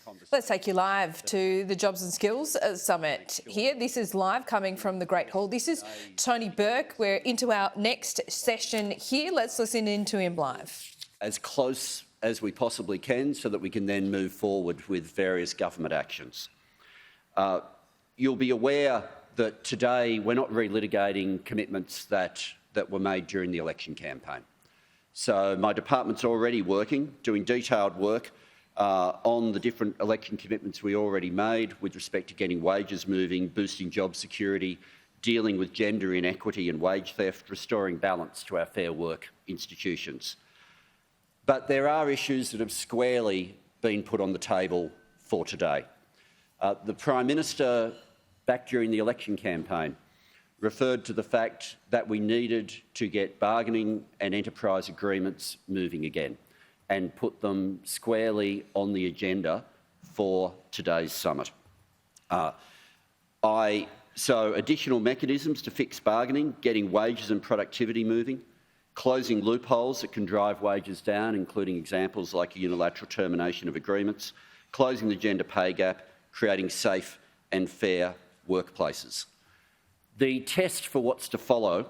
conversation. Let's take you live to the Jobs and Skills Summit here. This is live coming from the Great Hall. This is Tony Burke. We're into our next session here. Let's listen into him live. As close as we possibly can so that we can then move forward with various government actions. You'll be aware that today we're not relitigating commitments that were made during the election campaign. So my department's already working, doing detailed work on the different election commitments we already made with respect to getting wages moving, boosting job security, dealing with gender inequity and wage theft, restoring balance to our Fair Work institutions. But there are issues that have squarely been put on the table for today. The Prime Minister, back during the election campaign, referred to the fact that we needed to get bargaining and enterprise agreements moving again and put them squarely on the agenda for today's summit. So additional mechanisms to fix bargaining, getting wages and productivity moving, closing loopholes that can drive wages down, including examples like unilateral termination of agreements, closing the gender pay gap, creating safe and fair workplaces. The test for what's to follow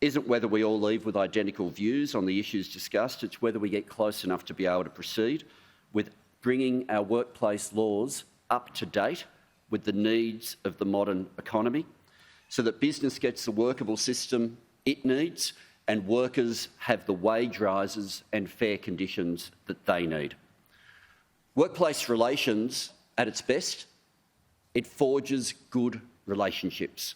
isn't whether we all leave with identical views on the issues discussed, it's whether we get close enough to be able to proceed with bringing our workplace laws up to date with the needs of the modern economy so that business gets the workable system it needs and workers have the wage rises and fair conditions that they need. Workplace relations, at its best, it forges good relationships.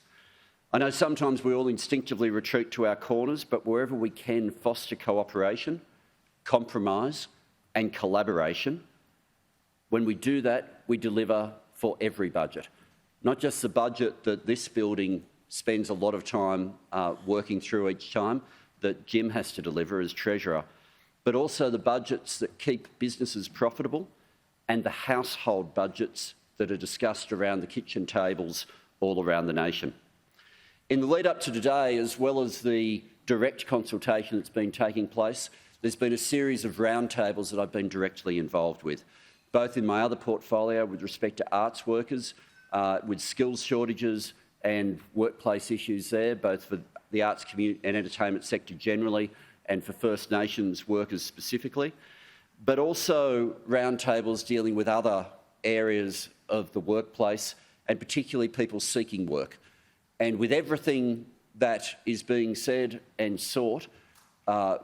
I know sometimes we all instinctively retreat to our corners, but wherever we can foster cooperation, compromise and collaboration, when we do that, we deliver for every budget. Not just the budget that this building spends a lot of time working through each time, that Jim has to deliver as Treasurer, but also the budgets that keep businesses profitable and the household budgets that are discussed around the kitchen tables all around the nation. In the lead up to today, as well as the direct consultation that's been taking place, there's been a series of roundtables that I've been directly involved with, both in my other portfolio with respect to arts workers, with skills shortages and workplace issues there, both for the arts community and entertainment sector generally and for First Nations workers specifically, but also roundtables dealing with other areas of the workplace and particularly people seeking work. And with everything that is being said and sought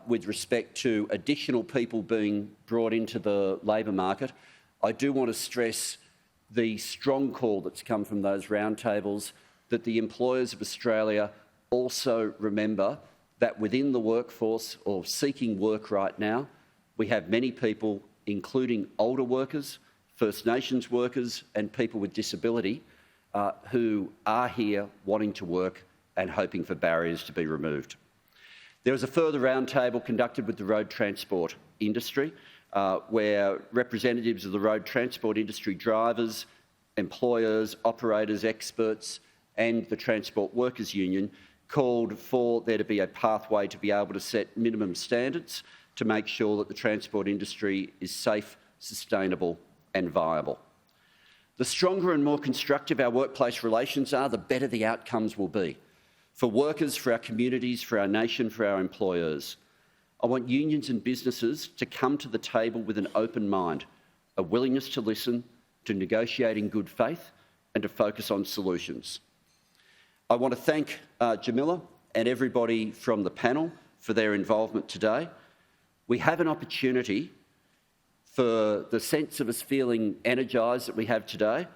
with respect to additional people being brought into the labour market, I do want to stress the strong call that's come from those roundtables that the employers of Australia also remember that within the workforce or seeking work right now, we have many people, including older workers, First Nations workers and people with disability who are here wanting to work and hoping for barriers to be removed. There was a further roundtable conducted with the road transport industry where representatives of the road transport industry, drivers, employers, operators, experts and the Transport Workers Union called for there to be a pathway to be able to set minimum standards to make sure that the transport industry is safe, sustainable and viable. The stronger and more constructive our workplace relations are, the better the outcomes will be for workers, for our communities, for our nation, for our employers. I want unions and businesses to come to the table with an open mind, a willingness to listen, to negotiate in good faith and to focus on solutions. I want to thank Jamila and everybody from the panel for their involvement today. We have an opportunity for the sense of us feeling energised that we have today,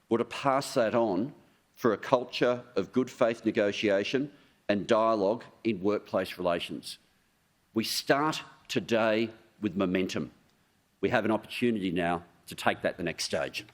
or to pass that on for a culture of good faith negotiation and dialogue in workplace relations. We start today with momentum. We have an opportunity now to take that the next stage.